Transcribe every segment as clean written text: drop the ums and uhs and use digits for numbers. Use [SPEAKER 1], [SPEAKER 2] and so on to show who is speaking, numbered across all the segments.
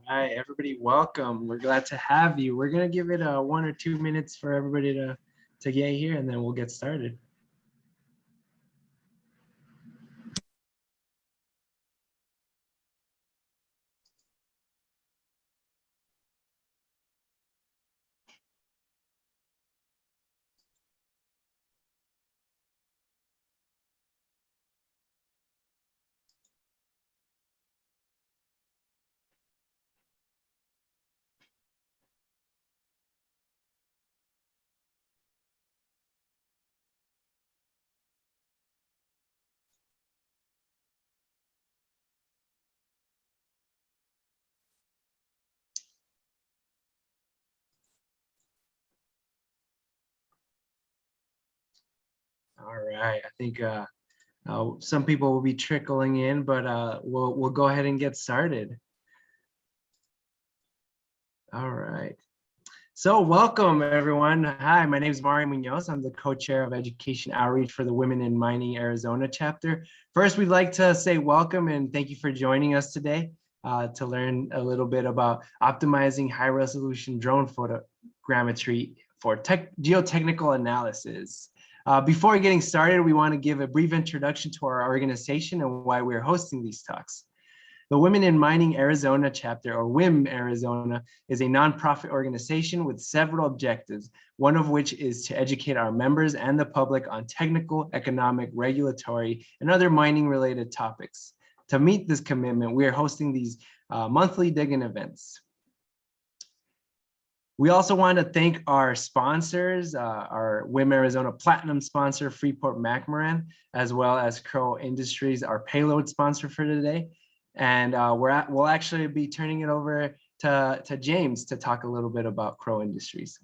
[SPEAKER 1] All right, everybody, welcome. We're glad to have you. We're gonna give it 1 or 2 minutes for everybody to get here, and then we'll get started. All right, I think some people will be trickling in, but we'll go ahead and get started. All right. So welcome, everyone. Hi, my name is Mario Munoz. I'm the co-chair of Education Outreach for the Women in Mining Arizona chapter. First, we'd like to say welcome and thank you for joining us today to learn a little bit about optimizing high-resolution drone photogrammetry for geotechnical analysis. Before getting started, we want to give a brief introduction to our organization and why we're hosting these talks. The Women in Mining Arizona chapter, or WIM Arizona, is a nonprofit organization with several objectives, one of which is to educate our members and the public on technical, economic, regulatory, and other mining-related topics. To meet this commitment, we are hosting these monthly digging events. We also want to thank our sponsors, our WIM Arizona Platinum sponsor, Freeport-McMoRan, as well as Crow Industries, our payload sponsor for today. And we'll actually be turning it over to James to talk a little bit about Crow Industries.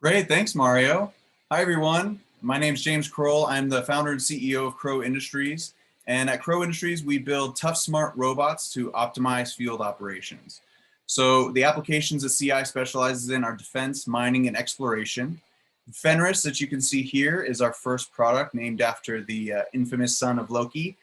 [SPEAKER 2] Great, thanks Mario. Hi everyone, my name is James Kroll. I'm the founder and CEO of Crow Industries. And at Crow Industries, we build tough, smart robots to optimize field operations. So the applications that CI specializes in are defense, mining, and exploration. Fenris, that you can see here, is our first product named after the infamous son of Loki.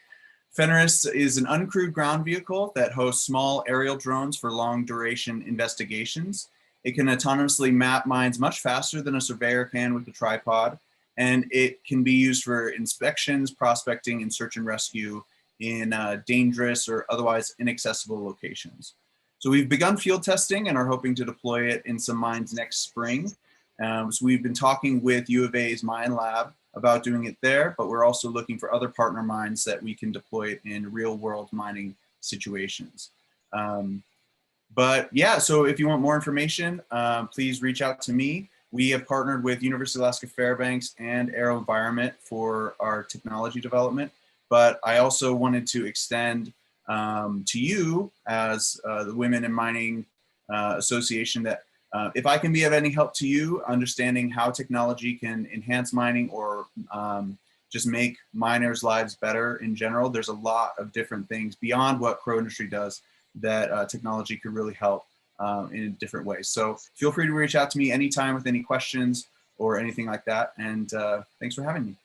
[SPEAKER 2] Fenris is an uncrewed ground vehicle that hosts small aerial drones for long duration investigations. It can autonomously map mines much faster than a surveyor can with a tripod, and it can be used for inspections, prospecting, and search and rescue in dangerous or otherwise inaccessible locations. So we've begun field testing and are hoping to deploy it in some mines next spring. So we've been talking with U of A's Mine Lab about doing it there, but we're also looking for other partner mines that we can deploy it in real world mining situations. But yeah, so if you want more information, please reach out to me. We have partnered with University of Alaska Fairbanks and AeroVironment for our technology development, but I also wanted to extend to you as the Women in Mining Association that if I can be of any help to you, understanding how technology can enhance mining or just make miners' lives better in general, there's a lot of different things beyond what Crow Industry does that technology could really help in different ways. So feel free to reach out to me anytime with any questions or anything like that. And thanks for having me.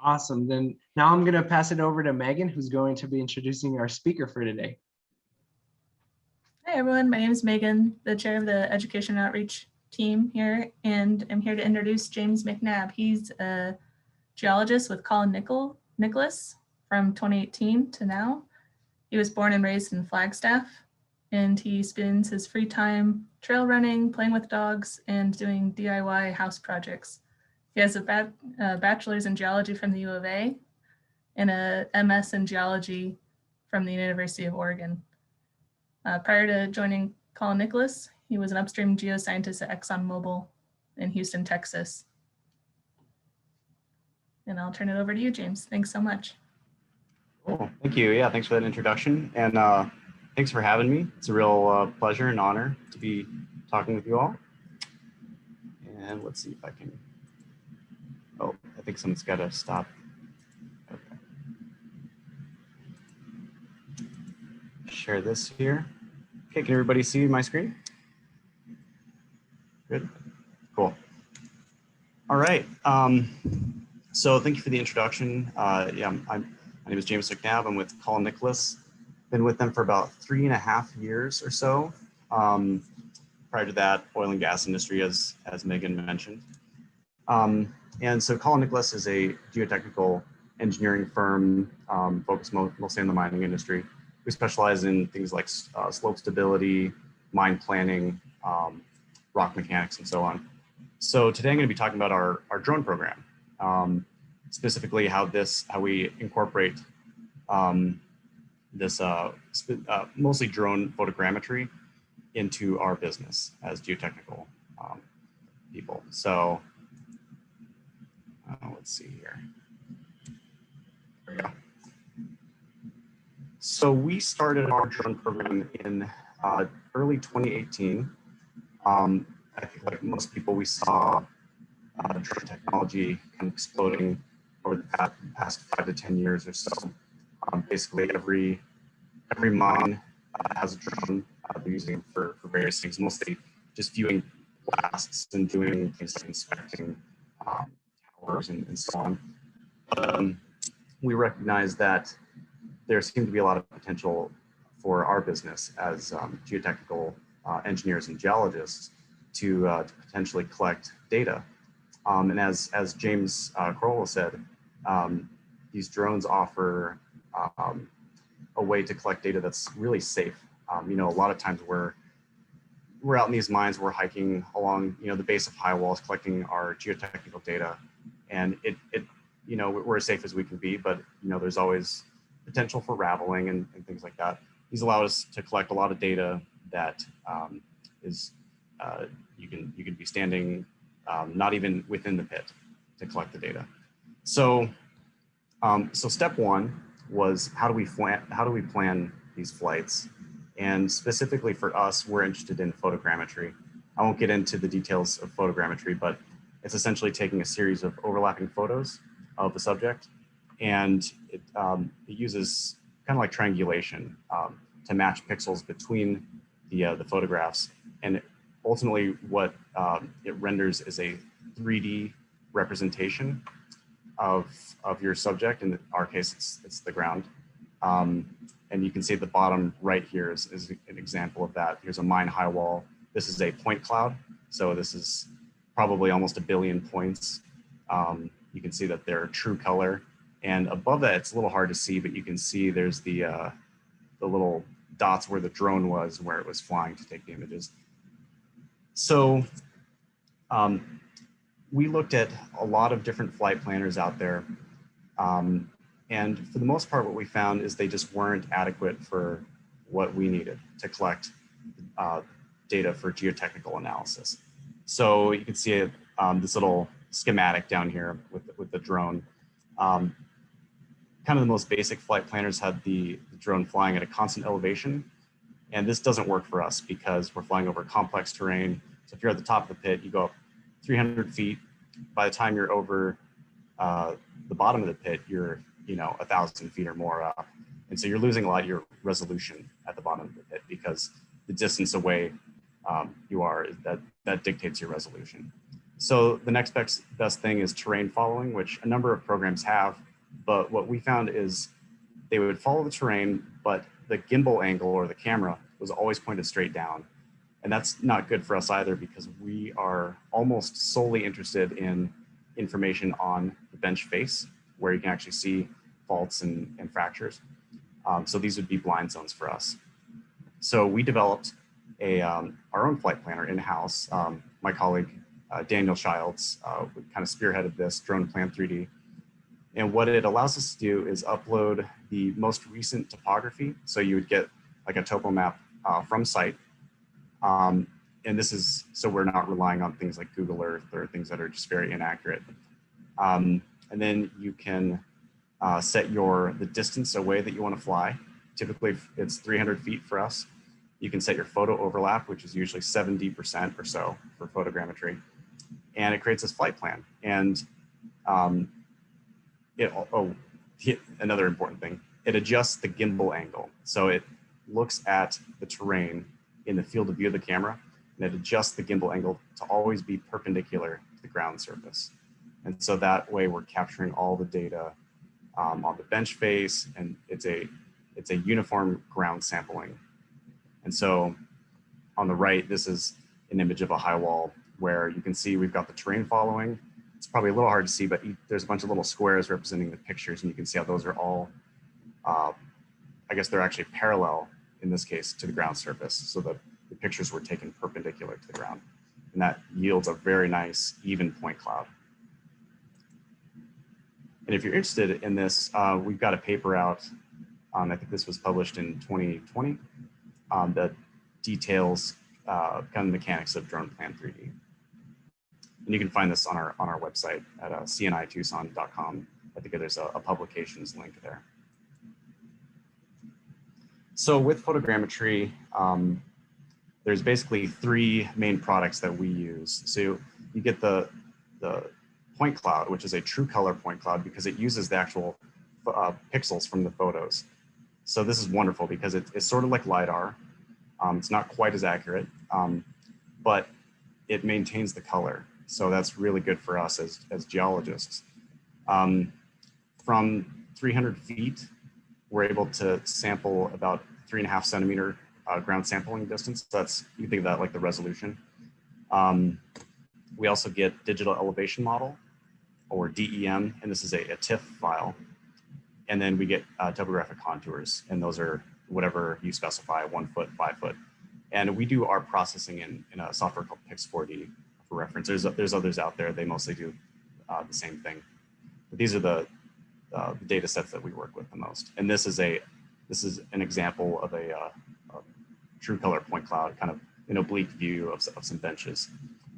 [SPEAKER 1] Awesome. Then now I'm going to pass it over to Megan, who's going to be introducing our speaker for today.
[SPEAKER 3] Hi, everyone. My name is Megan, the chair of the Education Outreach team here, and I'm here to introduce James McNabb. He's a geologist with Colin Nicholas from 2018 to now. He was born and raised in Flagstaff, and he spends his free time trail running, playing with dogs, and doing DIY house projects. He has a bachelor's in geology from the U of A and a MS in geology from the University of Oregon. Prior to joining Colin Nicholas, he was an upstream geoscientist at ExxonMobil in Houston, Texas. And I'll turn it over to you, James. Thanks so much.
[SPEAKER 4] Cool. Thank you. Yeah, thanks for that introduction. And thanks for having me. It's a real pleasure and honor to be talking with you all. And let's see if I can. Oh, I think someone's got to stop. Okay. Share this here. Okay, can everybody see my screen? Good. Cool. All right. So thank you for the introduction. My name is James McNabb. I'm with Colin Nicholas. Been with them for about 3.5 years or so. Prior to that, oil and gas industry, as Megan mentioned. And so Colin Nicholas is a geotechnical engineering firm focused mostly on the mining industry. We specialize in things like slope stability, mine planning, rock mechanics, and so on. So today I'm going to be talking about our drone program, specifically how we incorporate this mostly drone photogrammetry into our business as geotechnical people. So let's see here. There we go. So we started our drone program in early 2018. I think like most people, we saw drone technology kind of exploding over the past 5 to 10 years or so. Basically, every mine has a drone. They're using it for various things, mostly just viewing blasts and doing things like inspecting towers and so on. But we recognize that there seemed to be a lot of potential for our business as geotechnical engineers and geologists to potentially collect data. And as James Crowell said, these drones offer a way to collect data that's really safe. A lot of times we're out in these mines, we're hiking along, the base of high walls, collecting our geotechnical data, and we're as safe as we can be, but there's always potential for rattling and things like that. These allow us to collect a lot of data that you can be standing not even within the pit to collect the data. So step one was how do we plan these flights? And specifically for us, we're interested in photogrammetry. I won't get into the details of photogrammetry, but it's essentially taking a series of overlapping photos of the subject, and it uses kind of like triangulation to match pixels between the photographs. And ultimately, what it renders is a 3D representation of your subject. In our case, it's the ground. And you can see at the bottom right here is an example of that. Here's a mine high wall. This is a point cloud. So this is probably almost 1 billion points. You can see that they're true color. And above that, it's a little hard to see, but you can see there's the little dots where the drone was, where it was flying to take the images. So we looked at a lot of different flight planners out there. And for the most part, what we found is they just weren't adequate for what we needed to collect data for geotechnical analysis. So you can see this little schematic down here with the drone. Kind of the most basic flight planners had the drone flying at a constant elevation. And this doesn't work for us because we're flying over complex terrain. So if you're at the top of the pit, you go up 300 feet. By the time you're over the bottom of the pit, you're 1,000 feet or more up. And so you're losing a lot of your resolution at the bottom of the pit because the distance away you are, that dictates your resolution. So the next best thing is terrain following, which a number of programs have. But what we found is they would follow the terrain, but the gimbal angle or the camera was always pointed straight down. And that's not good for us either because we are almost solely interested in information on the bench face where you can actually see faults and fractures. So these would be blind zones for us. So we developed our own flight planner in-house. My colleague, Daniel Childs, kind of spearheaded this, Drone Plan 3D. And what it allows us to do is upload the most recent topography. So you would get like a topo map from site. And this is, so we're not relying on things like Google Earth or things that are just very inaccurate. And then you can set the distance away that you want to fly. Typically it's 300 feet for us. You can set your photo overlap, which is usually 70% or so for photogrammetry. And it creates this flight plan. And another important thing, it adjusts the gimbal angle. So it looks at the terrain in the field of view of the camera, and and it adjusts the gimbal angle to always be perpendicular to the ground surface. And so that way we're capturing all the data on the bench face, and it's a uniform ground sampling. And so on the right, this is an image of a high wall where you can see we've got the terrain following. It's probably a little hard to see, but there's a bunch of little squares representing the pictures, and you can see how those are all, I guess they're actually parallel in this case to the ground surface. So the pictures were taken perpendicular to the ground, and that yields a very nice even point cloud. And if you're interested in this, we've got a paper out, I think this was published in 2020, that details kind of the mechanics of drone plan 3D. And you can find this on our website at cnitucson.com. I think there's a publications link there. So with photogrammetry, there's basically 3 main products that we use. So you get the point cloud, which is a true color point cloud because it uses the actual pixels from the photos. So this is wonderful because it's sort of like LiDAR. It's not quite as accurate, but it maintains the color. So that's really good for us as geologists. From 300 feet, we're able to sample about 3.5 centimeter ground sampling distance. So that's, you can think of that like the resolution. We also get digital elevation model, or DEM, and this is a TIFF file. And then we get topographic contours, and those are whatever you specify, 1 foot, 5 foot. And we do our processing in a software called Pix4D for reference. There's others out there, they mostly do the same thing. But these are the data sets that we work with the most. And this is an example of a true color point cloud, kind of an oblique view of some benches.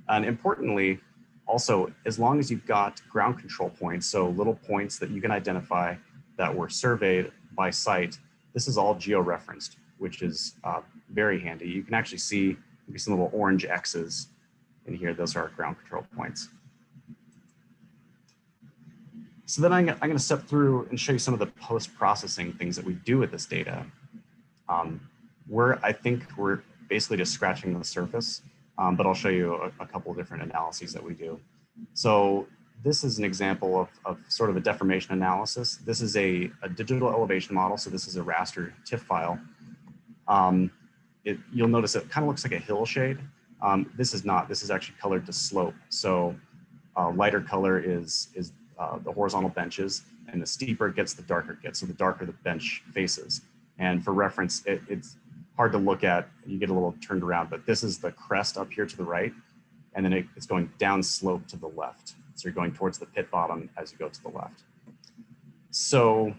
[SPEAKER 4] And importantly, also, as long as you've got ground control points, so little points that you can identify that were surveyed by site, this is all geo-referenced, which is very handy. You can actually see some little orange X's in here. Those are our ground control points. So then I'm going to step through and show you some of the post-processing things that we do with this data. I think we're basically just scratching the surface, but I'll show you a couple of different analyses that we do. So this is an example of sort of a deformation analysis. This is a digital elevation model. So this is a raster TIFF file. You'll notice it kind of looks like a hill shade. This is not. This is actually colored to slope. So lighter color is the horizontal benches, and the steeper it gets, the darker it gets. So the darker the bench faces. And for reference, it's hard to look at. You get a little turned around, but this is the crest up here to the right, and then it's going down slope to the left. So you're going towards the pit bottom as you go to the left. So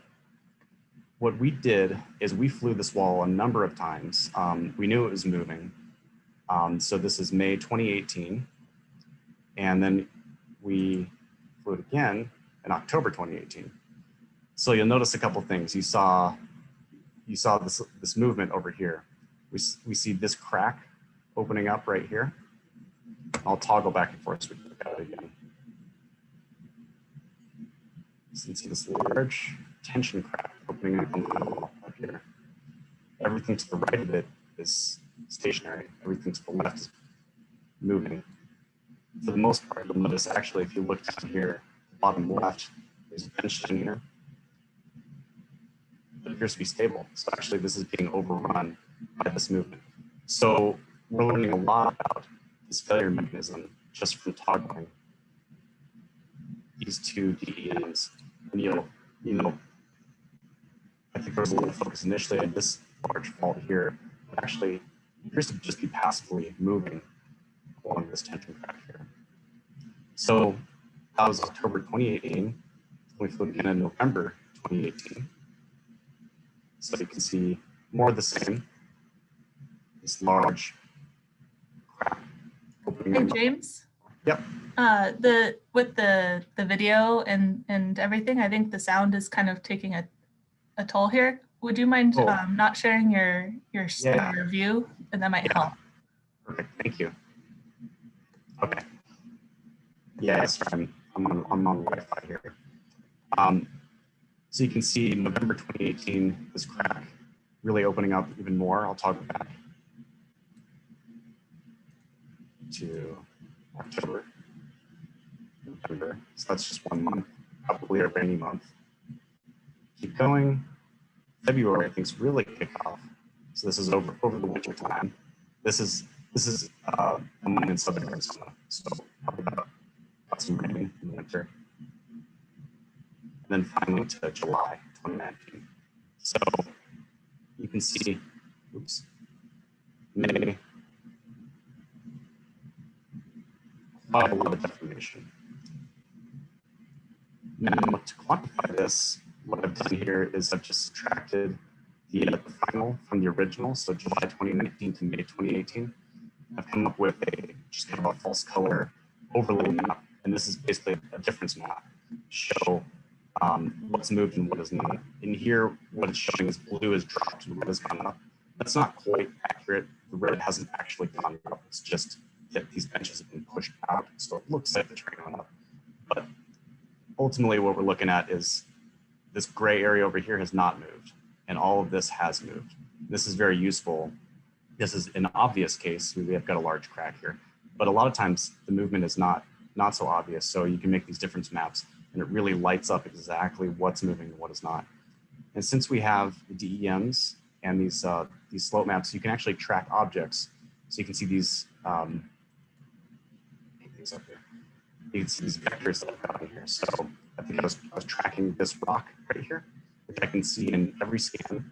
[SPEAKER 4] what we did is we flew this wall a number of times. We knew it was moving. So this is May 2018. And then we flew it again in October 2018. So you'll notice a couple things. You saw this movement over here. We see this crack opening up right here. I'll toggle back and forth so we can look at it again. So you can see this large tension crack opening up on the wall up here. Everything to the right of it is stationary. Everything to the left is moving. For the most part, you'll notice actually, if you look down here, the bottom left, there's a bench in here. It appears to be stable. So actually, this is being overrun by this movement. So we're learning a lot about this failure mechanism just from toggling these two DEMs. And I think there was a little focus initially on this large fault here, but actually it appears to just be passively moving along this tension crack here. So that was October 2018. We flew again in November 2018. So you can see more of the same. This large crack opening.
[SPEAKER 3] Hey, James.
[SPEAKER 4] Yep.
[SPEAKER 3] With the video and everything, I think the sound is kind of taking a toll here. Would you mind not sharing your view, and that might help.
[SPEAKER 4] Perfect. Thank you. Okay. Yes, I'm on Wi-Fi here. So you can see in November 2018, this crack really opening up even more. I'll toggle back. to October, November. So that's just 1 month, probably a rainy month. Keep going. February, things really kick off. So this is over the winter time. This is a month in southern Arizona. So probably got some rain in the winter. And then finally to July 2019. So you can see, oops, May, quite a lot of deformation. Now to quantify this, what I've done here is I've just subtracted the final from the original, so July 2019 to May 2018. I've come up with just kind of a false color overlay map, and this is basically a difference map to show what's moved and what is not. In here, what it's showing is blue is dropped and red has gone up. That's not quite accurate. The red hasn't actually gone up. It's just that these benches have been pushed out, so it looks like the terrain went up. But ultimately, what we're looking at is this gray area over here has not moved, and all of this has moved. This is very useful. This is an obvious case. We have got a large crack here, but a lot of times the movement is not so obvious. So you can make these difference maps, and it really lights up exactly what's moving and what is not. And since we have the DEMs and these slope maps, you can actually track objects. So you can see these things up here. You can see these vectors that I've got in here. So I think I was tracking this rock right here, which I can see in every scan.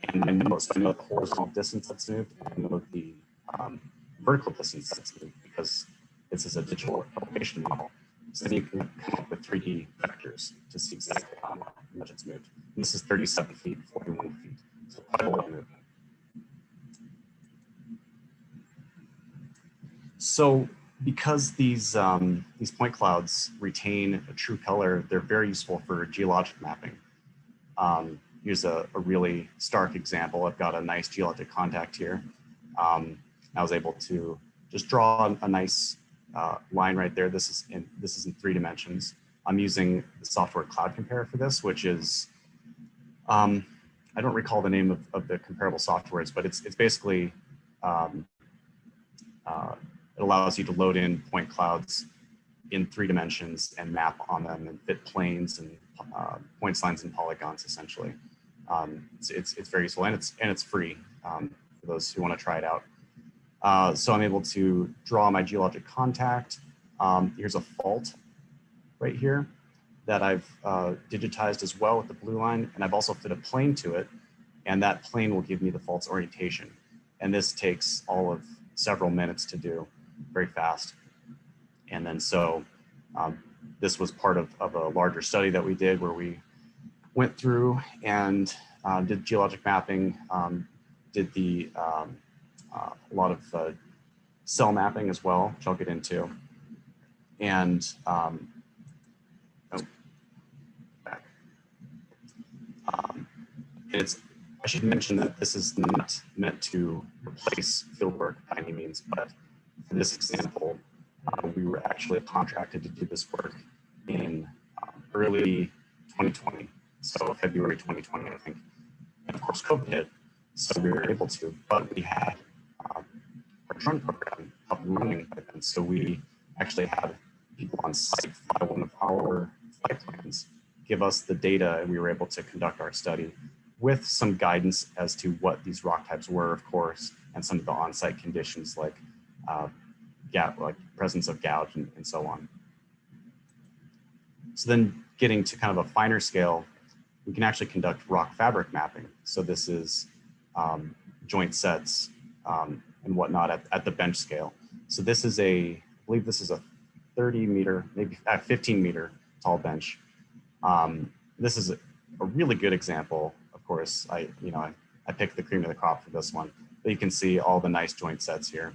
[SPEAKER 4] And I know the horizontal distance that's moved, and I know the vertical distance that's moved because this is a digital elevation model. So then you can come up with 3D vectors to see exactly how much it's moved. And this is 37 feet, 41 feet. So quite a lot of movement. So because these point clouds retain a true color, they're very useful for geologic mapping. Here's a really stark example. I've got a nice geologic contact here. I was able to just draw a nice line right there. This is in 3 dimensions. I'm using the software Cloud Compare for this, which is, I don't recall the name of the comparable softwares, but it's basically, it allows you to load in point clouds in 3 dimensions and map on them and fit planes and points, lines, and polygons essentially. It's very useful, and it's free for those who want to try it out. So I'm able to draw my geologic contact. Here's a fault right here that I've digitized as well with the blue line, and I've also fit a plane to it, and that plane will give me the fault's orientation. And this takes all of several minutes to do, very fast. And then so this was part of a larger study that we did where we went through and did geologic mapping, did a lot of cell mapping as well, which I'll get into. And I should mention that this is not meant to replace fieldwork by any means, but for this example, we were actually contracted to do this work in early 2020, so February 2020, I think. And of course, COVID hit, so we were able to, but we had our drone program up and running by then. So we actually had people on site fly one of our flight plans, give us the data, and we were able to conduct our study with some guidance as to what these rock types were, of course, and some of the on-site conditions like presence of gouge and so on. So then getting to kind of a finer scale, we can actually conduct rock fabric mapping. So this is joint sets and whatnot at the bench scale. So this is I believe this is a 30 meter, maybe 15 meter tall bench. This is a really good example. Of course, I picked the cream of the crop for this one, but you can see all the nice joint sets here.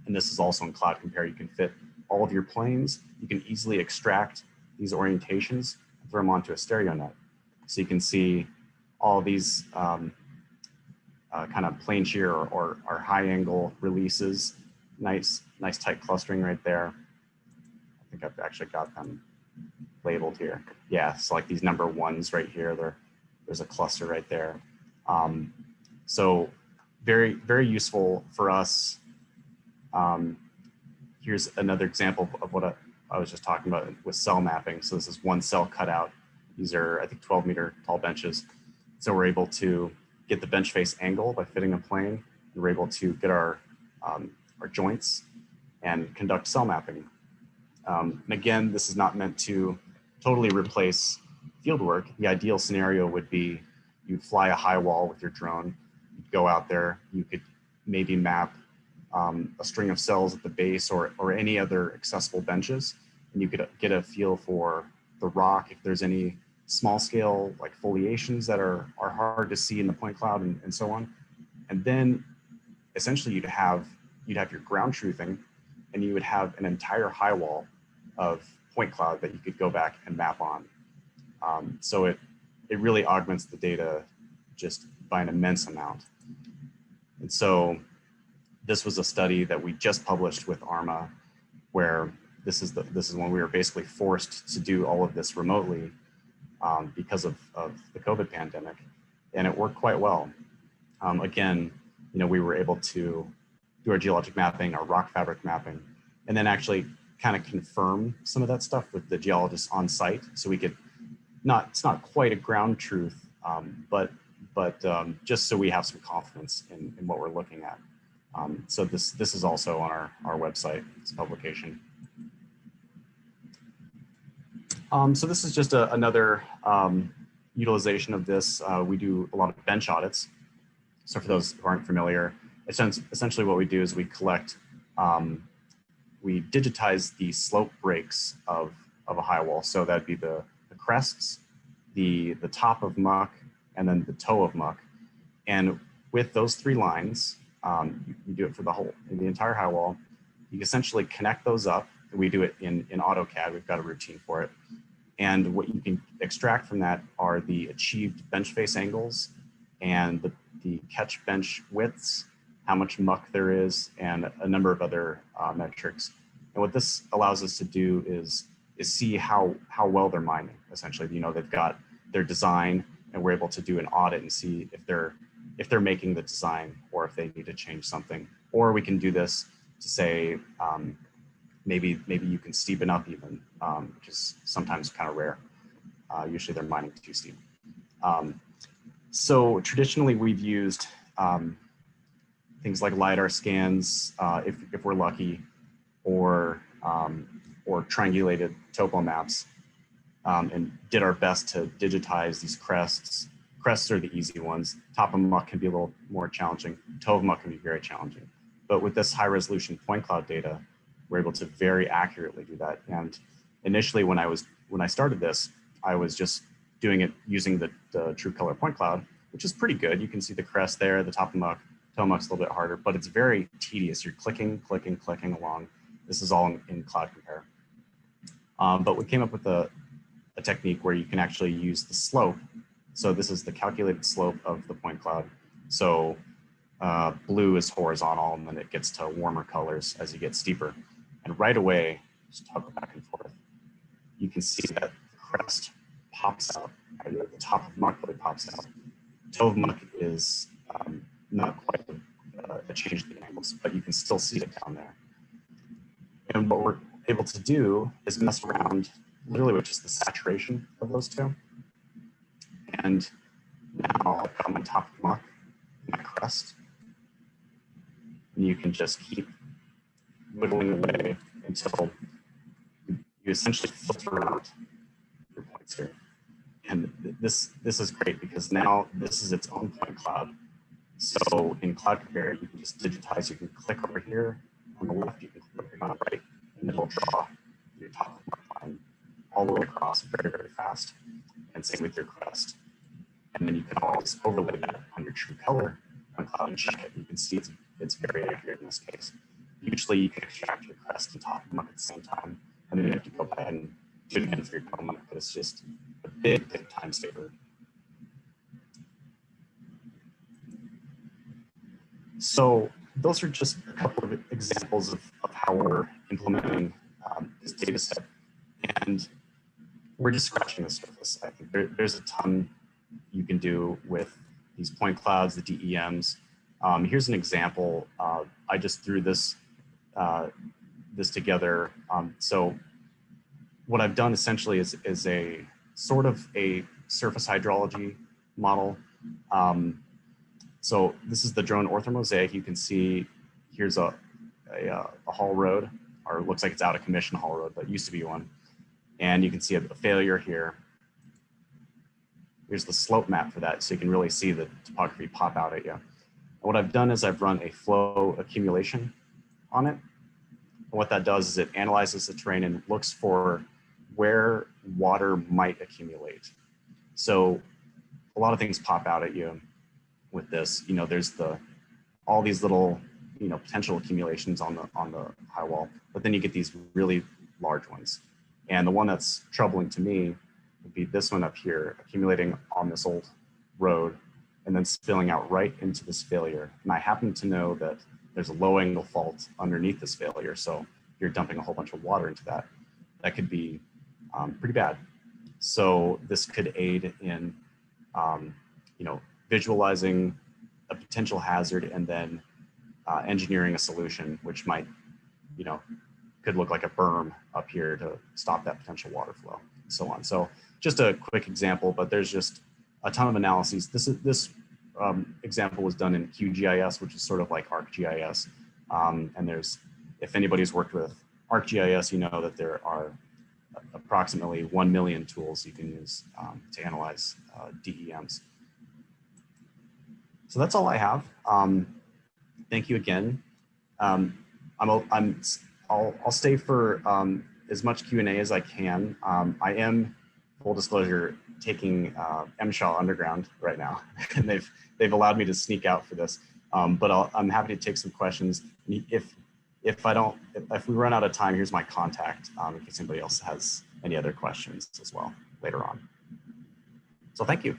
[SPEAKER 4] And this is also in Cloud Compare. You can fit all of your planes. You can easily extract these orientations and throw them onto a stereo net. So you can see all these kind of plane shear or high angle releases. Nice tight clustering right there. I think I've actually got them labeled here. Yeah, so like these number ones right here, there's a cluster right there. So very, very useful for us here's another example of what I was just talking about with cell mapping. So this is one cell cutout. These are, I think, 12-meter tall benches. So we're able to get the bench face angle by fitting a plane. And we're able to get our joints and conduct cell mapping. And again, this is not meant to totally replace field work. The ideal scenario would be you'd fly a high wall with your drone, you'd go out there, you could maybe map a string of cells at the base or any other accessible benches, and you could get a feel for the rock, if there's any small scale like foliations that are hard to see in the point cloud and so on. And then essentially you'd have your ground truthing, and you would have an entire high wall of point cloud that you could go back and map on. So it really augments the data just by an immense amount. And so this was a study that we just published with ARMA, where this is when we were basically forced to do all of this remotely because of the COVID pandemic, and it worked quite well. Again, we were able to do our geologic mapping, our rock fabric mapping, and then actually kind of confirm some of that stuff with the geologists on site. So we could it's not quite a ground truth, but just so we have some confidence in what we're looking at. So this is also on our website, this publication. So this is just another utilization of this. We do a lot of bench audits. So for those who aren't familiar, essentially what we do is we collect, we digitize the slope breaks of a high wall. So that'd be the crests, the top of muck, and then the toe of muck. And with those three lines, you do it for the entire high wall. You essentially connect those up. We do it in AutoCAD. We've got a routine for it. And what you can extract from that are the achieved bench face angles and the catch bench widths, how much muck there is, and a number of other metrics. And what this allows us to do is see how well they're mining. Essentially, they've got their design, and we're able to do an audit and see if they're making the design or if they need to change something. Or we can do this to say, maybe you can steepen up even, which is sometimes kind of rare. Usually they're mining too steep. So traditionally we've used things like LiDAR scans, if we're lucky, or triangulated topo maps, and did our best to digitize these crests. Crests are the easy ones. Top of muck can be a little more challenging. Toe of muck can be very challenging. But with this high resolution point cloud data, we're able to very accurately do that. And initially when I started this, I was just doing it using the true color point cloud, which is pretty good. You can see the crest there, the top of muck. Toe of muck's a little bit harder, but it's very tedious. You're clicking along. This is all in Cloud Compare. But we came up with a technique where you can actually use the slope. So this is the calculated slope of the point cloud. So blue is horizontal, and then it gets to warmer colors as you get steeper. And right away, just toggle back and forth, you can see that the crest pops out. The top of muck really pops out. Toe of muck is not quite a change in the angles, but you can still see it down there. And what we're able to do is mess around literally with just the saturation of those two. And now I've got my top of muck, my crest, and you can just keep whittling away until you essentially filter out your points here. And this is great because now this is its own point cloud. So in Cloud Compare, you can just digitize. You can click over here on the left, you can click on the right, and it'll draw your top of muck line all the way across very, very fast. And same with your crest. And then you can always overlay that on your true color on cloud and check it. You can see it's very accurate in this case. Usually you can extract your crest and top of muck at the same time, and then you have to go ahead and do it again for your top of muck, but it's just a big time saver. So those are just a couple of examples of how we're implementing this data set. And we're just scratching the surface. I think there's a ton you can do with these point clouds, the DEMs. Here's an example. I just threw this this together. So what I've done essentially is a sort of a surface hydrology model. So this is the drone orthomosaic. You can see here's a haul road, or it looks like it's out of commission haul road, but used to be one. And you can see a failure here. Here's the slope map for that, so you can really see the topography pop out at you. And what I've done is I've run a flow accumulation on it. And what that does is it analyzes the terrain and looks for where water might accumulate. So a lot of things pop out at you with this. You know, there's all these little, you know, potential accumulations on the high wall, but then you get these really large ones. And the one that's troubling to me would be this one up here, accumulating on this old road and then spilling out right into this failure. And I happen to know that there's a low angle fault underneath this failure. So you're dumping a whole bunch of water into that. That could be pretty bad. So this could aid in, you know, visualizing a potential hazard and then engineering a solution, which might, you know, could look like a berm up here to stop that potential water flow and so on. So just a quick example, but there's just a ton of analyses. This example was done in QGIS, which is sort of like ArcGIS. And if anybody's worked with ArcGIS, you know that there are approximately 1 million tools you can use to analyze DEMs. So that's all I have. Thank you again. I'll stay for as much Q&A as I can. I am, full disclosure, taking MSHA Underground right now, and they've allowed me to sneak out for this. But I'm happy to take some questions. If we run out of time, here's my contact in case anybody else has any other questions as well later on. So thank you.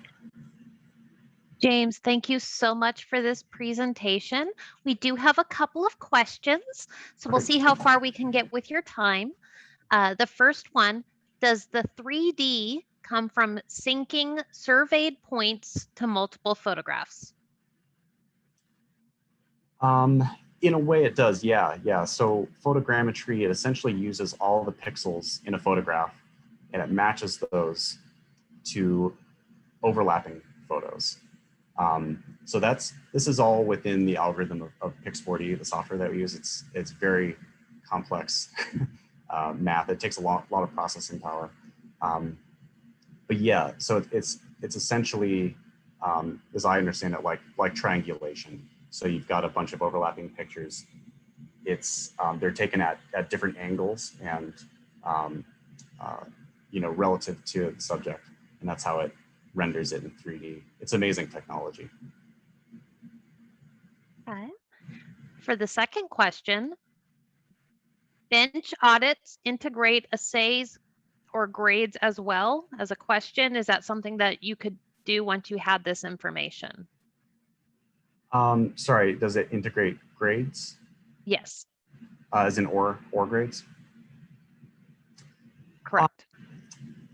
[SPEAKER 5] James, thank you so much for this presentation. We do have a couple of questions, so we'll see how far we can get with your time. The first one, does the 3D come from syncing surveyed points to multiple photographs?
[SPEAKER 4] In a way it does, yeah. So photogrammetry, it essentially uses all the pixels in a photograph and it matches those to overlapping photos. So this is all within the algorithm of Pix4D, the software that we use. It's very complex math. It takes a lot of processing power. But yeah, so it's essentially, as I understand it, like triangulation. So you've got a bunch of overlapping pictures. They're taken at different angles and you know, relative to the subject, and that's how it renders it in 3D. It's amazing technology.
[SPEAKER 5] Okay. For the second question, bench audits integrate assays or grades as well as a question. Is that something that you could do once you had this information?
[SPEAKER 4] Sorry, does it integrate grades?
[SPEAKER 5] Yes.
[SPEAKER 4] As in or grades?
[SPEAKER 5] Correct.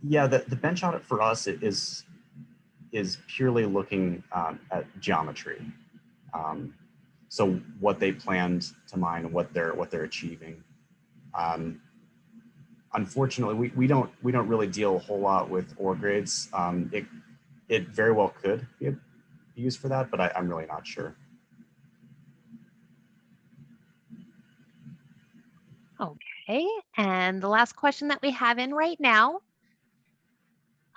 [SPEAKER 4] Yeah, the bench audit for us is purely looking at geometry. So what they planned to mine, what they're achieving. Unfortunately, we don't really deal a whole lot with ore grades. It very well could be used for that, but I'm really not sure.
[SPEAKER 5] Okay, and the last question that we have in right now.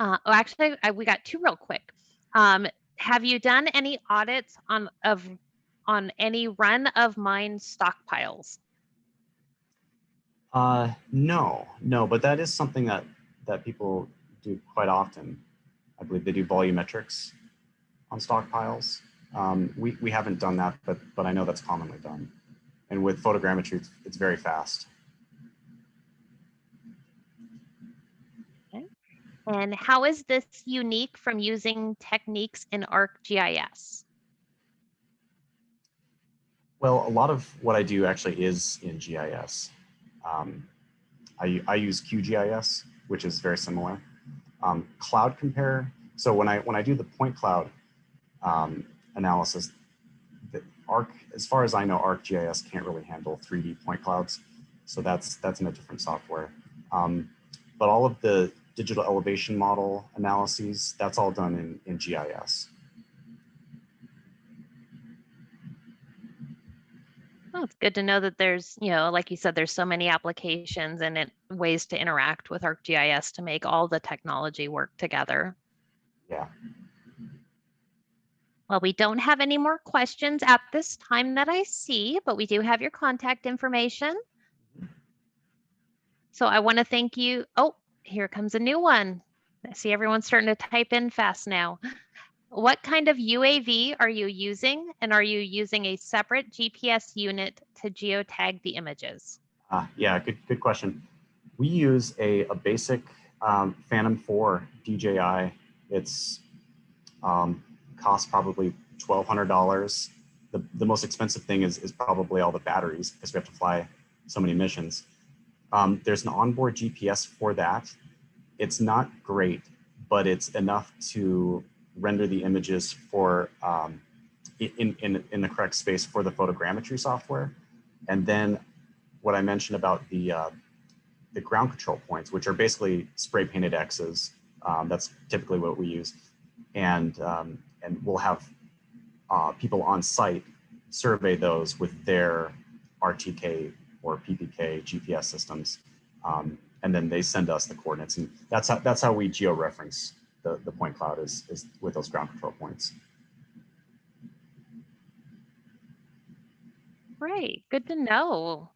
[SPEAKER 5] Actually, we got two real quick. Have you done any audits on any run of mine stockpiles?
[SPEAKER 4] No, but that is something that people do quite often. I believe they do volumetrics on stockpiles. We haven't done that, but I know that's commonly done. And with photogrammetry, it's very fast.
[SPEAKER 5] Okay. And how is this unique from using techniques in ArcGIS?
[SPEAKER 4] Well, a lot of what I do actually is in GIS. I use QGIS, which is very similar. Cloud compare. So when I do the point cloud analysis, as far as I know, ArcGIS can't really handle 3D point clouds. So that's in a different software. But all of the digital elevation model analyses, that's all done in GIS.
[SPEAKER 5] Well, it's good to know that there's, like you said, there's so many applications and ways to interact with ArcGIS to make all the technology work together.
[SPEAKER 4] Yeah.
[SPEAKER 5] Well, we don't have any more questions at this time that I see, but we do have your contact information. So I want to thank you. Oh, here comes a new one. I see everyone's starting to type in fast now. What kind of UAV are you using? And are you using a separate GPS unit to geotag the images?
[SPEAKER 4] Yeah, good question. We use a basic Phantom 4 DJI. It's costs probably $1,200. The most expensive thing is probably all the batteries because we have to fly so many missions. There's an onboard GPS for that. It's not great, but it's enough to render the images for in the correct space for the photogrammetry software. And then what I mentioned about the ground control points, which are basically spray painted X's. That's typically what we use. And we'll have people on site survey those with their RTK or PPK GPS systems. And then they send us the coordinates. And that's how we georeference the point cloud is with those ground control points.
[SPEAKER 5] Right, good to know.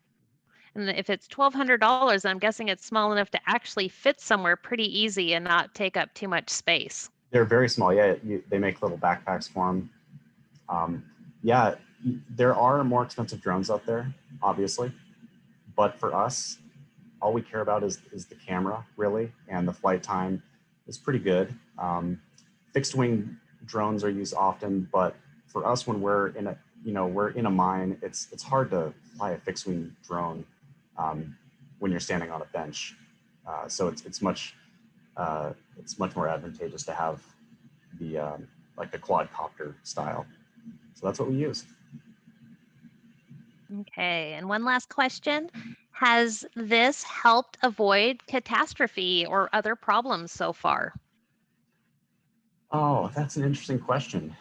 [SPEAKER 5] And if it's $1,200, I'm guessing it's small enough to actually fit somewhere pretty easy and not take up too much space.
[SPEAKER 4] They're very small. Yeah, they make little backpacks for them. Yeah, there are more expensive drones out there, obviously. But for us, all we care about is the camera, really, and the flight time is pretty good. Fixed wing drones are used often, but for us, when we're in a mine, it's hard to fly a fixed wing drone when you're standing on a bench. So it's much more advantageous to have the like the quadcopter style. So that's what we use.
[SPEAKER 5] Okay, and one last question. Has this helped avoid catastrophe or other problems so far?
[SPEAKER 4] Oh, that's an interesting question.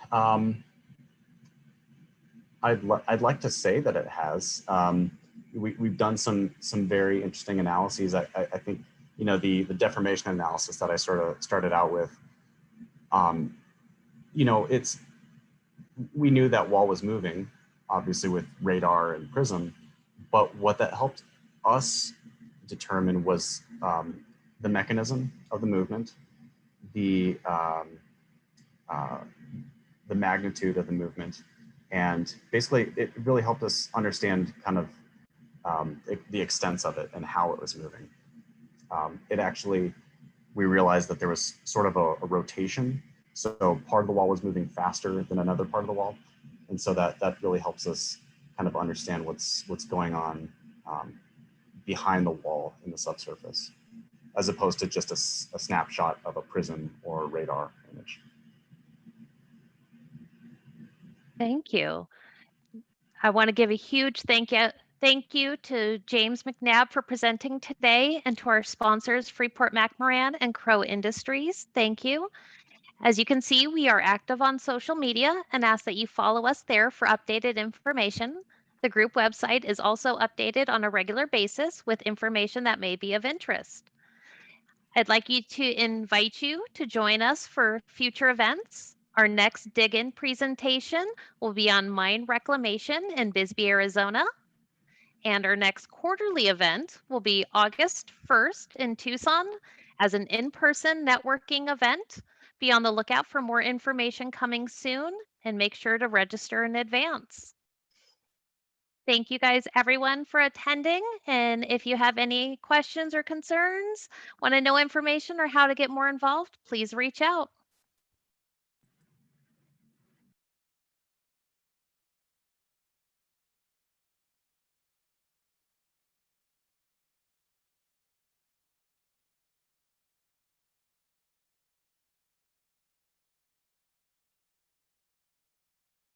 [SPEAKER 4] I'd like to say that it has. We've done some very interesting analyses. I think the deformation analysis that I sort of started out with. We knew that wall was moving, obviously with radar and prism, but what that helped us determine was the mechanism of the movement, the magnitude of the movement, and basically it really helped us understand kind of the extents of it and how it was moving. We realized that there was sort of a rotation. So part of the wall was moving faster than another part of the wall. And so that really helps us kind of understand what's going on behind the wall in the subsurface, as opposed to just a snapshot of a prism or a radar image.
[SPEAKER 5] Thank you. I want to give a huge thank you to James McNabb for presenting today, and to our sponsors, Freeport-McMoRan and Crow Industries. Thank you. As you can see, we are active on social media and ask that you follow us there for updated information. The group website is also updated on a regular basis with information that may be of interest. I'd like to invite you to join us for future events. Our next Dig In presentation will be on mine reclamation in Bisbee, Arizona. And our next quarterly event will be August 1st in Tucson as an in-person networking event. Be on the lookout for more information coming soon, and make sure to register in advance. Thank you guys, everyone, for attending. And if you have any questions or concerns, want to know information or how to get more involved, please reach out.